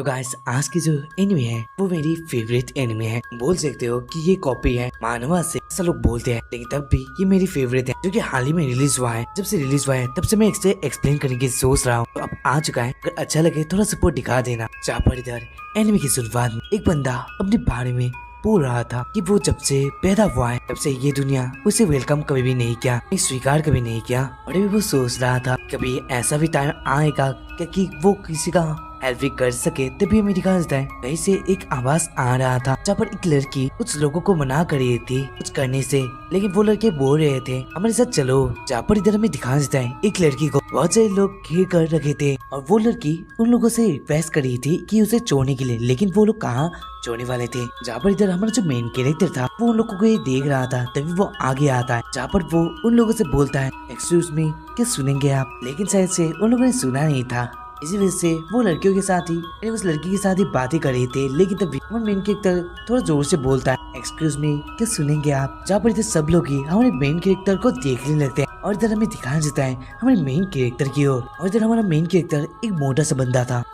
तो गाइस आज की जो एनिमे है वो मेरी फेवरेट एनिमे है। बोल सकते हो कि ये कॉपी है मानवा से, ऐसा लोग बोलते हैं, लेकिन तब भी ये मेरी फेवरेट है जो कि हाल ही में रिलीज हुआ है। जब से रिलीज हुआ है तब से मैं इसे एक्सप्लेन करने की सोच रहा हूँ, तो अब आ चुका है। अगर अच्छा लगे थोड़ा सपोर्ट दिखा देना। जहाँ पर इधर एनिमे की शुरुआत में एक बंदा अपने बारे में बोल रहा था कि वो जब से पैदा हुआ है तब से ये दुनिया उसे वेलकम कभी भी नहीं किया, स्वीकार कभी नहीं किया। और अभी वो सोच रहा था कभी ऐसा भी टाइम आएगा कि वो किसी का हेल्प भी कर सके। तभी मेरी कहा जाता है कहीं से एक आवाज आ रहा था जहाँ पर एक लड़की कुछ लोगों को मना कर रही थी कुछ करने से, लेकिन वो लड़के बोल रहे थे हमारे साथ चलो। जहाँ पर इधर हमें दिखा जाता है एक लड़की को बहुत सारे लोग घेर कर रखे थे और वो लड़की उन लोगों से रिक्वेस्ट कर रही थी कि उसे छोड़ने के लिए, लेकिन वो लोग कहाँ छोड़ने वाले थे। जहाँ पर इधर हमारा जो मेन कैरेक्टर था वो उन लोगों को ये देख रहा था, तभी वो आगे आता है जहाँ पर वो उन लोगों से बोलता है एक्सक्यूज मी, क्या सुनेंगे आप? लेकिन शायद से उन लोगों ने सुना नहीं था। इसी वजह से वो लड़कियों के साथ ही यानी उस लड़की के साथ ही बातें कर रहे थे, लेकिन तभी हमारे मेन कैरेक्टर थोड़ा जोर से बोलता है एक्सक्यूज मी, क्या सुनेंगे आप? जहाँ पर इधर सब लोग ही हमारे मेन कैरेक्टर को देखने लगते हैं और इधर हमें दिखाया जाता है हमारे मेन कैरेक्टर की ओर। और इधर हमारा मेन कैरेक्टर एक मोटा सा बंदा था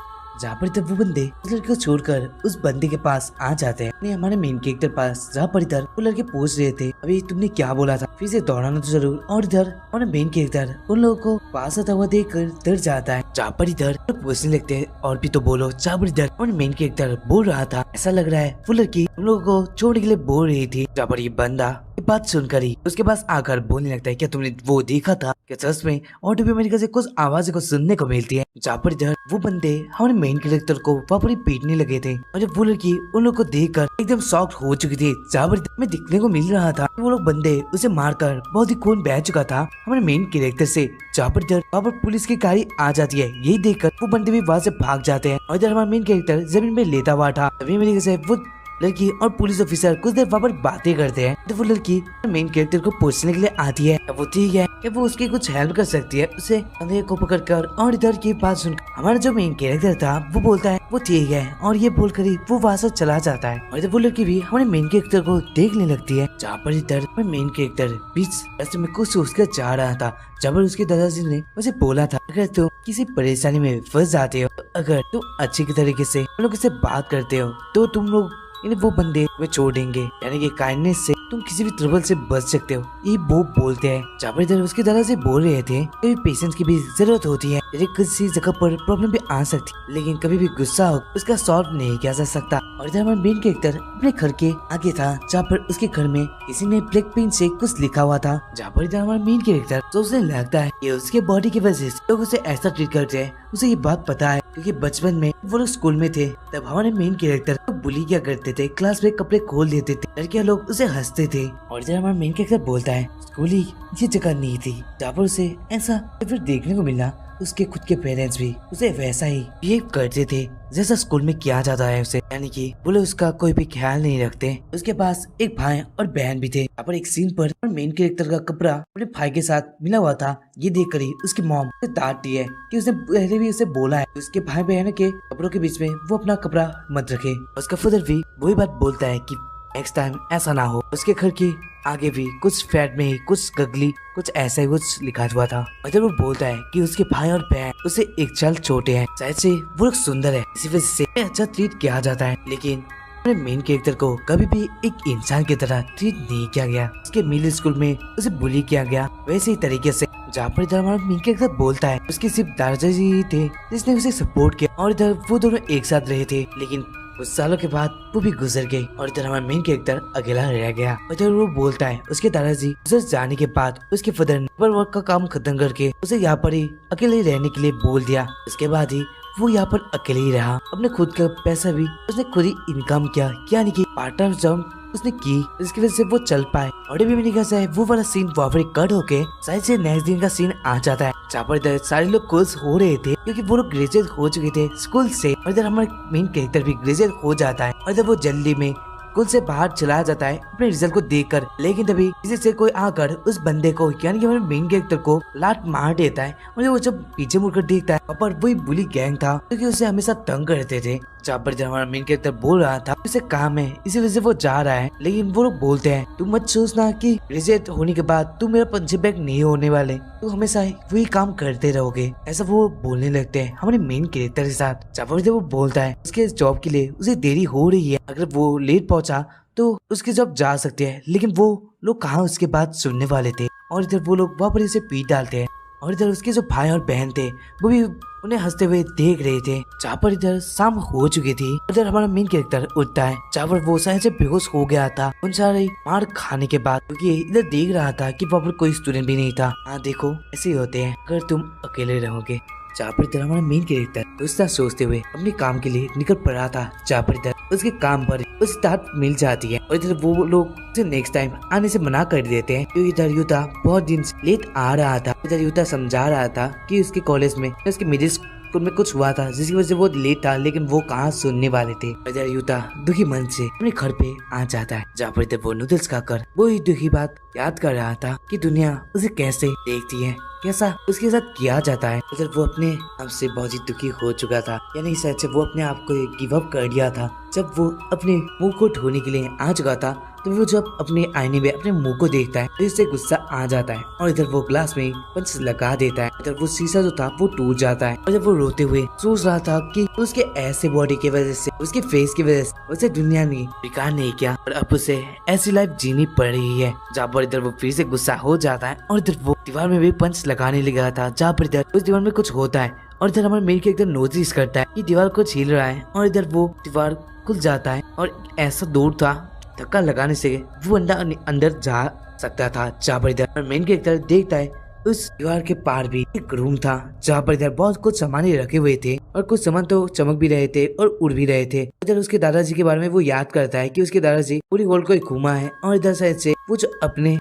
जहाँ पर इधर वो बंदे उस लड़के को छोड़कर उस बंदे के पास आ जाते हैं, नहीं हमारे मेन कैरेक्टर पास, जहाँ पर इधर वो लड़के पूछ रहे थे अभी तुमने क्या बोला था, फिर से दोहराना तो जरूर। और इधर हमारा मेन कैरेक्टर उन लोगों को पास आता हुआ देख कर डर जाता है, जहाँ पर इधर पूछने लगते हैं और भी तो बोलो। जहाँ पर इधर हमारे मेन कैरेक्टर बोल रहा था ऐसा लग रहा है वो लड़की उन लोगों को छोड़ने के लिए बोल रही थी। जहाँ पर ये बंदा बात सुनकर ही उसके पास आकर बोलने लगता है क्या तुमने वो देखा था क्या सच में? और भी मेरे से कुछ आवाजें को सुनने को मिलती है। जहाँ पर इधर वो बंदे हमारे मेन कैरेक्टर को वहाँ पर ही पीटने लगे थे और जब वो लड़की उन लोग को देखकर एकदम शॉक हो चुकी थी। जहाँ पर में दिखने को मिल रहा था वो लोग बंदे उसे मारकर बहुत ही खून बह चुका था हमारे मेन कैरेक्टर से। जहाँ पर इधर वहाँ पर पुलिस की गाड़ी आ जाती है, यही देखकर वो बंदे भी वहाँ से भाग जाते हैं और इधर हमारा मेन कैरेक्टर जमीन में लेटा हुआ था। तभी मेरे से वो लड़की और पुलिस ऑफिसर कुछ देर वहाँ पर बातें करते हैं। तो वो लड़की मेन कैरेक्टर को पूछने के लिए आती है वो ठीक है कि वो उसकी कुछ हेल्प कर सकती है, उसे अंधेरे को पकड़कर। और इधर की बात सुनकर हमारा जो मेन कैरेक्टर था वो बोलता है वो ठीक है, और ये बोलकर ही वो वहाँ से चला जाता है। और इधर वो लड़की भी हमारे मेन कैरेक्टर को देखने लगती है। जहाँ पर इधर मेन कैरेक्टर बीच रास्ते में कुछ सोचकर जा रहा था, जब उसके दादाजी ने उसे बोला था अगर तुम किसी परेशानी में फंस जाते हो, अगर तुम अच्छे तरीके से उन लोगों से बात करते हो तो तुम लोग वो बंदे वे छोड़ देंगे, यानी कि काइंडनेस से तुम किसी भी ट्रबल से बच सकते हो, ये वो बोलते हैं। जहाँ पर इधर उसके दादा से बोल रहे थे कभी पेशेंस की भी जरूरत होती है, यदि किसी जगह पर प्रॉब्लम भी आ सकती, लेकिन कभी भी गुस्सा हो उसका सॉल्व नहीं किया जा सकता। और इधर हमारा मेन कैरेक्टर अपने घर के आगे था जहाँ पर उसके घर में किसी ने ब्लैक पेन से कुछ लिखा हुआ था। जहाँ पर इधर हमारा मेन कैरेक्टर सोचने लगता है कि उसके बॉडी की वजह से लोग उसे ऐसा ट्रीट करते हैं। उसे ये बात पता है क्योंकि बचपन में वो लोग स्कूल में थे तब हमारे मेन कैरेक्टर को बुली किया करते थे, क्लास में कपड़े खोल देते थे, लड़कियां लोग उसे हंसते थे। और जब हमारा मेन कैरेक्टर बोलता है स्कूल ही ये जगह नहीं थी जहाँ पर उसे ऐसा फिर देखने को मिला, उसके खुद के पेरेंट्स भी उसे वैसा ही बिहेव करते थे जैसा स्कूल में किया जाता है उसे, यानी कि वो लोग उसका कोई भी ख्याल नहीं रखते। उसके पास एक भाई और बहन भी थे। यहाँ पर एक सीन पर मेन कैरेक्टर का कपड़ा अपने भाई के साथ मिला हुआ था, ये देखकर ही उसकी मॉम उसे डांटती है कि उसने पहले भी उसे बोला है उसके भाई बहन के कपड़ों के बीच में वो अपना कपड़ा मत रखे। उसका फादर भी वही बात बोलता है कि नेक्स्ट टाइम ऐसा ना हो। उसके घर के आगे भी कुछ फ्लैट में ही कुछ गगली कुछ ऐसा ही कुछ लिखा हुआ था। और जब वो बोलता है कि उसके भाई और बहन उसे एक साल छोटे हैं, शायद से वो लोग सुंदर है, इसी वजह से अच्छा ट्रीट किया जाता है, लेकिन मेन कैरेक्टर को कभी भी एक इंसान की तरह ट्रीट नहीं किया गया। उसके मिडिल स्कूल में उसे बुली किया गया वैसे ही तरीके से। जहाँ पर इधर हमारा मेन कैरेक्टर बोलता है उसके सिर्फ दादाजी ही थे जिसने उसे सपोर्ट किया और इधर वो दोनों एक साथ रहे थे, लेकिन कुछ सालों के बाद वो भी गुजर गए और इधर हमारा मेन कैरेक्टर अकेला रह गया। इधर वो बोलता है उसके दादाजी उसे जाने के बाद उसके फादर ने पेपर वर्क का काम खत्म करके उसे यहाँ पर ही अकेले रहने के लिए बोल दिया। उसके बाद ही वो यहाँ पर अकेले ही रहा, अपने खुद का पैसा भी उसने खुद ही इनकम किया, यानी कि पार्ट टाइम जॉब उसने की, इसकी वजह से वो चल पाए। और भी मैंने कहा है वो वाला सीन वहाँ पर कट होके शायद से नेक्स्ट दिन का सीन आ जाता है जहाँ पर इधर सारे लोग खुश हो रहे थे क्योंकि वो लोग ग्रेजुएट हो चुके थे स्कूल से। और इधर हमारा मेन कैरेक्टर भी ग्रेजुएट हो जाता है और इधर वो जल्दी में स्कूल से बाहर चला जाता है अपने रिजल्ट को देखकर, लेकिन तभी किसी से कोई आकर उस बंदे को यानी कि हमारे मेन कैरेक्टर को लात मार देता है। और वो जब पीछे मुड़कर देखता है वहाँ पर वही बुली गैंग था क्योंकि उसे हमेशा तंग करते थे। जहाँ पर जब हमारा मेन कैरेक्टर बोल रहा था उसे काम है इसी वजह से वो जा रहा है, लेकिन वो लोग बोलते हैं तुम मत सोचना कि रिजल्ट होने के बाद तुम मेरा पंचिंग बैग नहीं होने वाले, तो हमेशा वही काम करते रहोगे, ऐसा वो बोलने लगते हैं हमारे मेन कैरेक्टर के साथ। जहाँ पर जब वो बोलता है उसके जॉब के लिए उसे देरी हो रही है, अगर वो लेट पहुंचा तो उसकी जॉब जा सकते हैं, लेकिन वो लोग कहाँ उसके बात सुनने वाले थे और इधर वो लोग वहाँ पर इसे पीट डालते हैं। और इधर उसके जो भाई और बहन थे वो भी उन्हें हंसते हुए देख रहे थे। जहाँ पर इधर शाम हो चुकी थी, इधर हमारा मेन कैरेक्टर उठता है जहाँ पर वो शायद से बेहोश हो गया था उन सारे मार खाने के बाद, क्योंकि इधर देख रहा था कि वहाँ पर कोई स्टूडेंट भी नहीं था। हाँ देखो ऐसे ही होते हैं अगर तुम अकेले रहोगे। जहाँ पर इधर हमारा मेन कैरेक्टर उसका सोचते हुए अपने काम के लिए निकल पड़ा था, जहाँ पर इधर उसके काम पर उसे दांत मिल जाती है और इधर वो लोग उसे नेक्स्ट टाइम आने से मना कर देते हैं। क्योंकि इधर युता बहुत दिन से लेट आ रहा था। इधर युता समझा रहा था कि उसके कॉलेज में उसके मिडिल स्कूल में कुछ हुआ था जिसकी वजह से वो लेट था, लेकिन वो कहाँ सुनने वाले थे। इधर युता दुखी मन से अपने घर पे आ जाता है, जहाँ पर इधर वो नूडल्स खाकर वो ही दुखी बात याद कर रहा था कि दुनिया उसे कैसे देखती है, कैसा उसके साथ किया जाता है। इधर वो अपने आप से बहुत ही दुखी हो चुका था, यानी सच वो अपने आप को गिव अप कर दिया था। जब वो अपने मुंह को धोने के लिए आ चुका था तो वो जब अपने आईने में अपने मुंह को देखता है तो इससे गुस्सा आ जाता है और इधर वो ग्लास में पंच लगा देता है। इधर वो शीशा जो था वो टूट जाता है और जब वो रोते हुए सोच रहा था कि उसके ऐसे बॉडी की वजह से, उसके फेस की वजह से उसे दुनिया ने बेकार नहीं किया और अब उसे ऐसी लाइफ जीनी पड़ रही है। जहाँ पर इधर वो फिर से गुस्सा हो जाता है और इधर वो दीवार में भी पंच लगाने लगा था, जहाँ पर इधर उस दीवार में कुछ होता है और इधर हमारे मेन कैरेक्टर नोटिस करता है कि दीवार को छील रहा है और इधर वो दीवार खुल जाता है और ऐसा दूर था धक्का लगाने से वो अंदर जा सकता था। जहाँ पर इधर मेन कैरेक्टर देखता है उस दीवार के पार भी एक रूम था, जहाँ पर इधर बहुत कुछ सामान रखे हुए थे और कुछ सामान तो चमक भी रहे थे और उड़ भी रहे थे। इधर उसके दादाजी के बारे में वो याद करता है कि उसके दादाजी पूरी वर्ल्ड को घूमा है और इधर शायद से वो जो अपने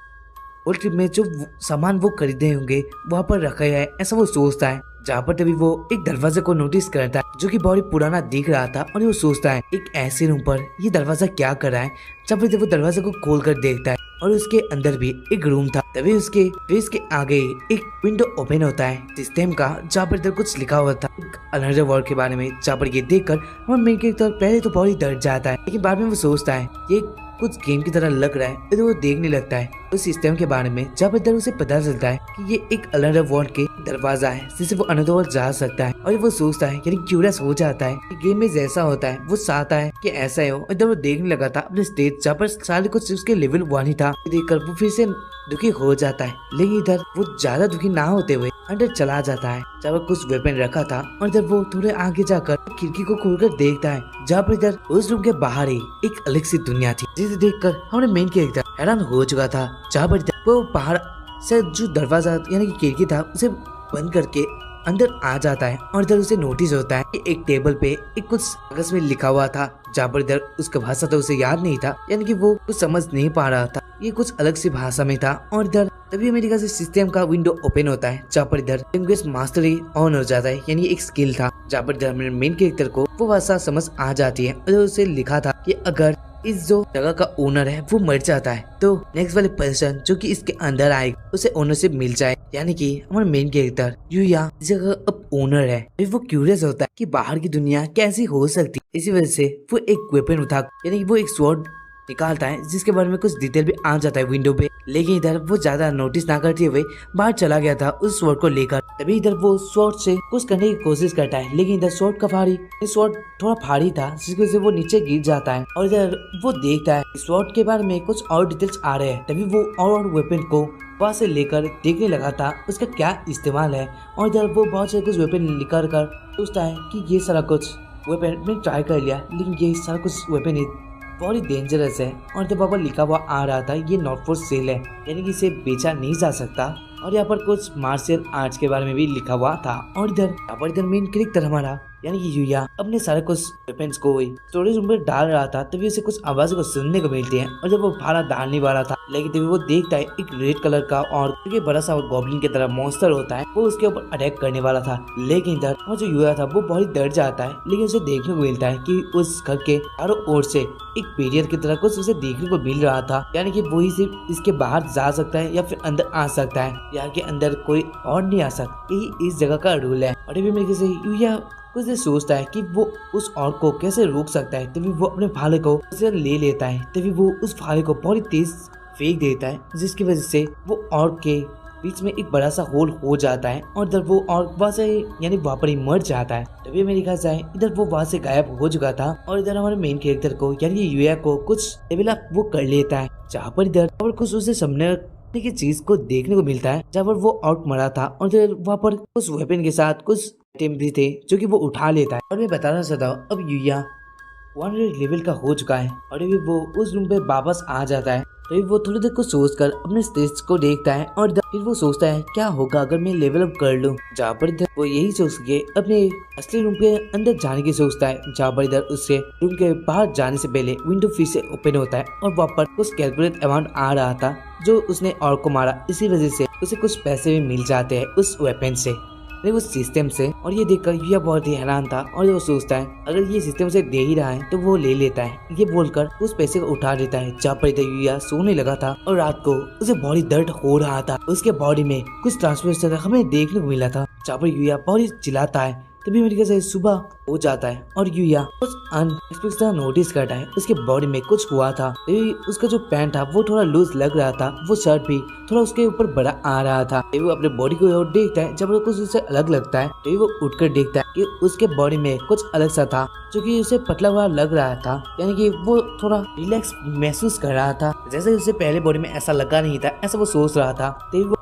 वर्ल्ड ट्रिप में जो सामान वो खरीदे होंगे वहाँ पर रखा है, ऐसा वो सोचता है। जहाँ पर तभी वो एक दरवाजे को नोटिस करता है जो कि बहुत ही पुराना दिख रहा था और वो सोचता है एक ऐसे रूम पर ये दरवाजा क्या कर रहा है। जब वो दरवाजे को खोल कर देखता है और उसके अंदर भी एक रूम था, तभी उसके फेस के आगे एक विंडो ओपन होता है सिस्टम का, जहाँ पर इधर कुछ लिखा हुआ था अनदर वर्ल्ड के बारे में। जहाँ पर ये देखकर हमारे मेन कैरेक्टर पहले तो बहुत ही डर जाता है, लेकिन बाद में वो सोचता है ये कुछ गेम की तरह लग रहा है। इधर वो देखने लगता है उस सिस्टम के बारे में, जब इधर उसे पता चलता है कि ये एक अनदर वर्ल्ड के दरवाजा है जिससे वो अनदर वर्ल्ड जा सकता है। और वो सोचता है यानी क्यूरियस हो जाता है कि गेम में जैसा होता है वो चाहता है कि ऐसा ही हो। इधर वो देखने लगा था अपने स्टेज, जहाँ पर सारे कुछ उसके लेवल 1 ही था। देखकर वो फिर से दुखी हो जाता है, लेकिन इधर वो ज्यादा दुखी ना होते हुए अंदर चला जाता है जहाँ पर कुछ वेपन रखा था और इधर वो थोड़े आगे जाकर खिड़की को खोलकर देखता है, जहाँ पर इधर उस रूम के बाहर ही एक अलग सी दुनिया थी जिसे देखकर हमारे मेन कैरेक्टर हैरान हो चुका था। जहाँ पर वो बाहर से जो दरवाजा यानी कि खिड़की था उसे बंद करके अंदर आ जाता है और इधर उसे नोटिस होता है कि एक टेबल पे एक कुछ कागज में लिखा हुआ था, जहाँ पर इधर उसका भाषा तो उसे याद नहीं था, यानी कि वो कुछ समझ नहीं पा रहा था, ये कुछ अलग सी भाषा में था। और इधर तभी अमेरिका से सिस्टम का विंडो ओपन होता है, जहाँ पर इधर लैंग्वेज मास्टरी ऑन हो जाता है, यानी एक स्किल था, जहाँ पर इधर मेन कैरेक्टर को वो भाषा समझ आ जाती है। और उसे लिखा था कि अगर इस जो जगह का ओनर है वो मर जाता है तो नेक्स्ट वाले पर्सन जो कि इसके अंदर आएगा उसे ओनरशिप मिल जाए, यानी कि हमारा मेन कैरेक्टर यूया इस जगह अब ओनर है। फिर वो क्यूरियस होता है कि बाहर की दुनिया कैसी हो सकती है, इसी वजह से वो एक वेपन उठा यानी कि वो एक स्वॉर्ड निकालता है जिसके बारे में कुछ डिटेल भी आ जाता है विंडो पे, लेकिन इधर वो ज्यादा नोटिस ना करते हुए बाहर चला गया था उस स्वॉर्ड को लेकर। तभी इधर वो स्वॉर्ड से कुछ करने की कोशिश करता है, लेकिन इधर स्वॉर्ड थोड़ा भारी था जिसकी वजह से वो नीचे गिर जाता है। और इधर वो देखता है स्वॉर्ड के बारे में कुछ और डिटेल्स आ रहे हैं, तभी वो और वेपन को वहाँ से लेकर देखने लगा था उसका क्या इस्तेमाल है। और इधर वो बहुत से कुछ वेपन निकाल कर सोचता है कि ये सारा कुछ वेपन मैंने ट्राई कर लिया, लेकिन ये सारा कुछ वेपन बहुत ही डेंजरस है। और जब वहाँ लिखा हुआ आ रहा था ये नॉट फॉर सेल है, यानी कि इसे बेचा नहीं जा सकता। और यहाँ पर कुछ मार्शल आर्ट्स के बारे में भी लिखा हुआ था। और इधर मेन कैरेक्टर हमारा यानी कि यूया अपने सारे कुछ वेपन्स को स्टोरेज रूम में डाल रहा था, तभी उसे कुछ आवाज़ें को सुनने को मिलती है। और जब वो भाला डालने वाला था, लेकिन तभी वो देखता है एक रेड कलर का और बड़ा सा गॉब्लिन की तरह मॉन्स्टर होता है, वो उसके ऊपर अटैक करने वाला था। लेकिन इधर वो जो यूया था वो बहुत डर जाता है, लेकिन उसे देखने को मिलता है कि उस घर के चारों ओर से एक बैरियर की तरह कुछ उसे देखने को मिल रहा था, यानी कि वही सिर्फ इसके बाहर जा सकता है या फिर अंदर आ सकता है, यहाँ के अंदर कोई और नहीं आ सकता। यही इस जगह का रूल है। और अभी मेरे से यूया कुछ देर सोचता है कि वो उस औरत को कैसे रोक सकता है, तभी वो अपने भाले को उसे ले लेता है। तभी वो उस भाले को बहुत तेज फेंक देता है, जिसकी वजह से वो औरत के बीच में एक बड़ा सा होल हो जाता है और इधर वो और वहाँ से यानी वहाँ पर ही मर जाता है। तभी मेरे ख्याल से इधर वो वहाँ से गायब हो चुका था और इधर हमारे मेन कैरेक्टर को यानी यूया को कुछ लेवल अप वो कर लेता है, जहाँ पर इधर कुछ उसे सामने की चीज को देखने को मिलता है, जहाँ पर वो आउट मरा था और इधर वहाँ पर कुछ वेपन के साथ कुछ आइटम भी थे जो कि वो उठा लेता है। और मैं बताना चाहता हूँ अब यूया 100 लेवल का हो चुका है और अभी वो उस रूम पे वापस आ जाता है। तो वो थोड़ी देर को सोचकर अपने स्टेज को देखता है और फिर वो सोचता है क्या होगा अगर मैं लेवल अप कर लूं, जहाँ पर इधर वो यही सोच के अपने असली रूम के अंदर जाने की सोचता है, जहाँ पर इधर उसके रूम के बाहर जाने से पहले विंडो फिर से ओपन होता है और वहाँ पर कुछ कैलकुलेट अमाउंट आ रहा था जो उसने और को मारा, इसी वजह से उसे कुछ पैसे भी मिल जाते हैं उस वेपन से, उस सिस्टम से। और ये देखकर यूया बहुत ही हैरान था और वो सोचता है अगर ये सिस्टम से दे ही रहा है तो वो ले लेता है। ये बोलकर उस पैसे को उठा लेता है। जहाँ पर इधर यूया सोने लगा था और रात को उसे बॉडी दर्द हो रहा था, उसके बॉडी में कुछ ट्रांसफॉर्मेशन हमें देखने को मिला था, जहाँ पर यूया बहुत ही चिल्लाता है। तभी मेरे ख्याल से सुबह हो जाता है और यूया कुछ अनएक्सपेक्टेड नोटिस करता है उसके बॉडी में कुछ हुआ था। तभी उसका जो पैंट था वो थोड़ा लूज लग रहा था, वो शर्ट भी थोड़ा उसके ऊपर बड़ा आ रहा था। तभी वो अपने बॉडी को और देखता है, जब कुछ उससे अलग लगता है तभी वो उठकर देखता है कि उसके बॉडी में कुछ अलग सा था जो कि उसे पतला हुआ लग रहा था, यानी कि वो थोड़ा रिलैक्स महसूस कर रहा था, जैसे उसे पहले बॉडी में ऐसा लगा नहीं था, ऐसा वो सोच रहा था। तभी वो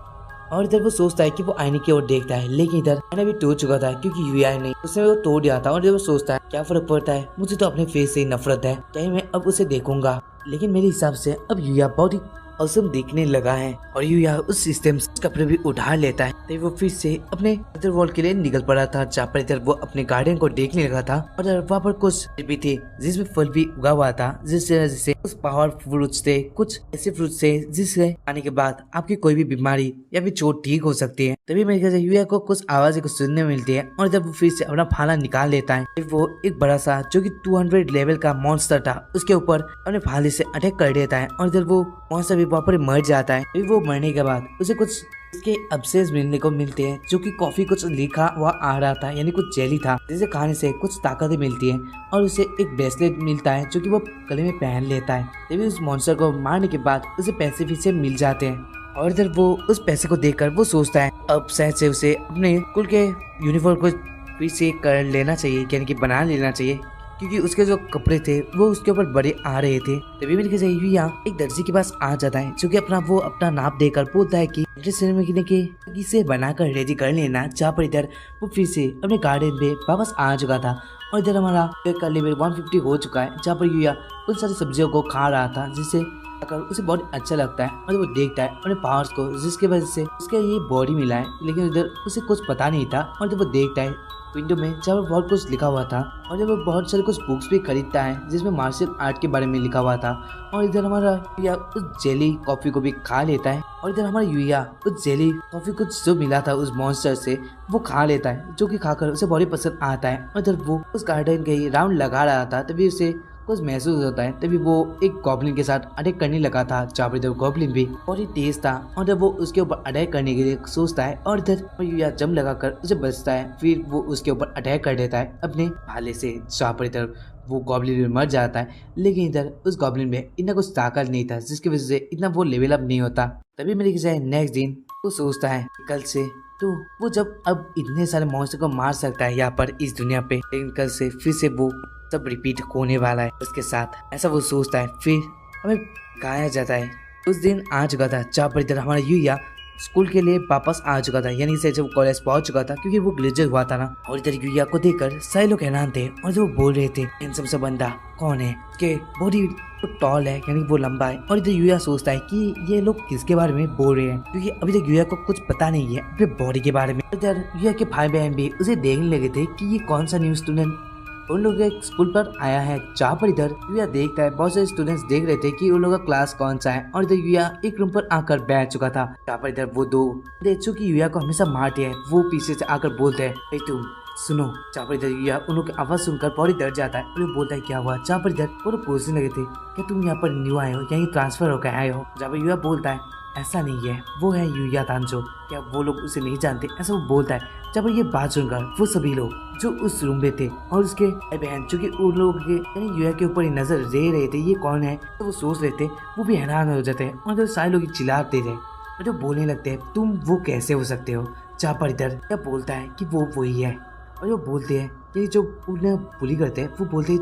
और इधर वो सोचता है कि वो आईने की ओर देखता है, लेकिन इधर आईना भी टूट चुका था क्योंकि यूया ने उसने वो तोड़ दिया था। और इधर वो सोचता है क्या फर्क पड़ता है, मुझे तो अपने फेस से ही नफरत है, क्या मैं अब उसे देखूंगा। लेकिन मेरे हिसाब से अब यूया बहुत ही औसम दिखने लगा है और यूया उस सिस्टम से कपड़े भी उठा लेता है। तभी वो फिर से अपने इधर वॉल के लिए निकल पड़ा था, जहाँ पर इधर वो अपने गार्डन को देखने लगा था और वहाँ पर कुछ भी थे जिसमें फल भी उगा हुआ था, जिससे कुछ पावर फ्रूट्स थे, कुछ ऐसे फ्रूट्स थे जिससे खाने के बाद आपकी कोई भी बीमारी या फिर चोट ठीक हो सकती है। तभी मेरे ख्याल से यूया को कुछ आवाजें को सुनने मिलती है और इधर वो फिर से अपना भाला निकाल लेता है। फिर वो एक बड़ा सा जो कि 200 लेवल का मॉन्स्टर था उसके ऊपर अपने भाले से अटैक कर देता है और इधर वो मॉन्स्टर भी वहाँ पर मर जाता है। फिर वो मरने के बाद उसे कुछ इसके अवशेष मिलने को मिलते हैं, जो कि कॉफी कुछ लिखा हुआ आ रहा था, यानी कुछ जेली था जिसे खाने से कुछ ताकतें मिलती है और उसे एक ब्रेसलेट मिलता है जो कि वो गले में पहन लेता है। तभी उस मॉन्स्टर को मारने के बाद उसे पैसे फिर से मिल जाते हैं और इधर वो उस पैसे को देखकर वो सोचता है अब शायद से उसे अपने स्कूल के यूनिफॉर्म को फिर से कर लेना चाहिए, यानी कि बना लेना चाहिए, क्योंकि उसके जो कपड़े थे वो उसके ऊपर बड़े आ रहे थे। तभी मेरे ख्याल से यूया एक दर्जी के पास आ जाता है जो कि अपना नाप देकर बोलता है कि इसे बनाकर रेडी कर लेना, जहाँ पर इधर वो फिर से अपने गार्डन में वापस आ चुका था और इधर हमारा का लेवल 150 हो चुका है, जहाँ पर यूया उन सारी सब्जियों को खा रहा था जिससे उसे बहुत अच्छा लगता है और वो देखता है अपने पावर्स को, जिसके वजह से उसके ये बॉडी मिला है, लेकिन इधर उसे कुछ पता नहीं था। और जब वो देखता है विंडो में जहाँ पर बहुत कुछ लिखा हुआ था और जब वो बहुत सारे कुछ बुक्स भी खरीदता है जिसमें मार्शल आर्ट के बारे में लिखा हुआ था, और इधर हमारा यूया उस जेली कॉफी को भी खा लेता है और इधर हमारा यूया उस जेली कॉफी को जो मिला था उस मॉन्स्टर से वो खा लेता है, जो कि खाकर उसे बहुत पसंद आता है। और इधर वो उस गार्डन के राउंड लगा रहा था, तभी उसे कुछ महसूस होता है। तभी वो एक गॉब्लिन के साथ अटैक करने लगा था, जहाँ पर इधर गॉब्लिन भी बहुत ही तेज था और जब वो उसके ऊपर अटैक करने के लिए सोचता है और इधर यूया जंप लगाकर उसे बचता है, फिर वो उसके ऊपर अटैक कर देता है अपने भाले से, जहाँ पर इधर वो गॉब्लिन में मर जाता है। लेकिन इधर उस गॉब्लिन में इतना कुछ ताकत नहीं था, जिसकी वजह से इतना वो लेवल अप नहीं होता। तभी मेरे ख्याल से नेक्स्ट दिन वो सोचता है कल से तो वो जब अब इतने सारे मॉन्स्टर को मार सकता है यहाँ पर इस दुनिया पे, लेकिन कल से फिर से वो सब रिपीट होने वाला है उसके साथ, ऐसा वो सोचता है। फिर हमें कहा जाता है उस दिन आ चुका था, जहाँ पर इधर हमारा यूया स्कूल के लिए वापस आ चुका था, यानी से जब कॉलेज पहुंच चुका था क्योंकि वो ग्लेजर हुआ था ना। और इधर यूया को देखकर सारे लोग हैरान थे और जो बोल रहे थे इन सबसे बंदा कौन है, के बॉडी तो टॉल है यानी वो लंबा है। और इधर यूया सोचता है कि ये लोग किसके बारे में बोल रहे हैं, क्योंकि अभी तक यूया को कुछ पता नहीं है अपने बॉडी के बारे में। इधर यूया के भाई बहन भी उसे देखने लगे थे कि ये कौन सा न्यू स्टूडेंट उन लोग के स्कूल पर आया है, जहाँ पर इधर यूया देखता है बहुत सारे स्टूडेंट्स देख रहे थे कि उन लोगों का क्लास कौन सा है। और इधर यूया एक रूम पर आकर बैठ चुका था, जहाँ पर इधर वो दो जो कि यूया को हमेशा मारते हैं वो पीछे से आकर बोलते हैं तुम सुनो। जहाँ पर इधर यूया उन लोग की आवाज सुनकर बहुत डर जाता है और वो बोलता है क्या हुआ। जहाँ पर इधर वो लोग पूछने लगे थे कि तुम यहाँ पर न्यू आए हो, यहीं ट्रांसफर होकर आए हो। जहाँ पर यूया बोलता है ऐसा नहीं है, वो है यूया तांजो, क्या वो लोग उसे नहीं जानते, ऐसा वो बोलता है। जब ये बात सुनकर वो सभी लोग जो उस रूम में थे और उसके बहन जो कि उन लोगों के यानी यूया के ऊपर नजर दे रहे थे ये कौन है, तो वो सोच रहे थे, वो भी हैरान हो जाते हैं। और सारे लोग चिल्लाते थे और जो बोलने लगते हैं तुम वो कैसे हो सकते हो। जहाँ पर इधर क्या बोलता है कि वो वही है। और जो बोलते हैं कि जो उन्हें बुली करते हैं वो बोलते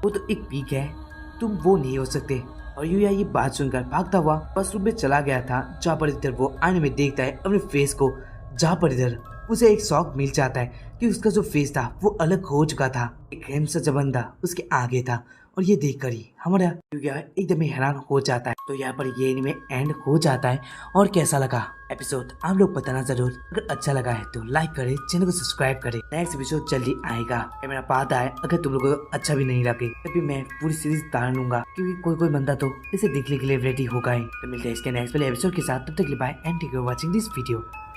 वो तो एक पीक है, तुम वो नहीं हो सकते। और यूया ये बात सुनकर भागता हुआ बस रूम में चला गया था, जहाँ पर इधर वो आईने में देखता है अपने फेस को, जहाँ पर इधर उसे एक शॉक मिल जाता है कि उसका जो फेस था वो अलग हो चुका था, एक हैंडसम बंदा उसके आगे था। और ये देखकर ही हमारा यूया एकदम ही हैरान हो जाता है। तो यहाँ पर ये एनीमे एंड हो जाता है। और कैसा लगा एपिसोड आप लोग बताना जरूर। अगर अच्छा लगा है तो लाइक करे, चैनल को सब्सक्राइब करे। नेक्स्ट एपिसोड जल्दी आएगा, ये मेरा बात है। अगर तुम लोगों को अच्छा भी नहीं लगे तभी मैं पूरी सीरीज तार लूंगा, क्योंकि कोई कोई बंदा तो इसे देखने के लिए रेडी होगा ही। तो मिलते हैं इसके नेक्स्ट वाले एपिसोड के साथ, तब तक के लिए bye and thank you for watching this video.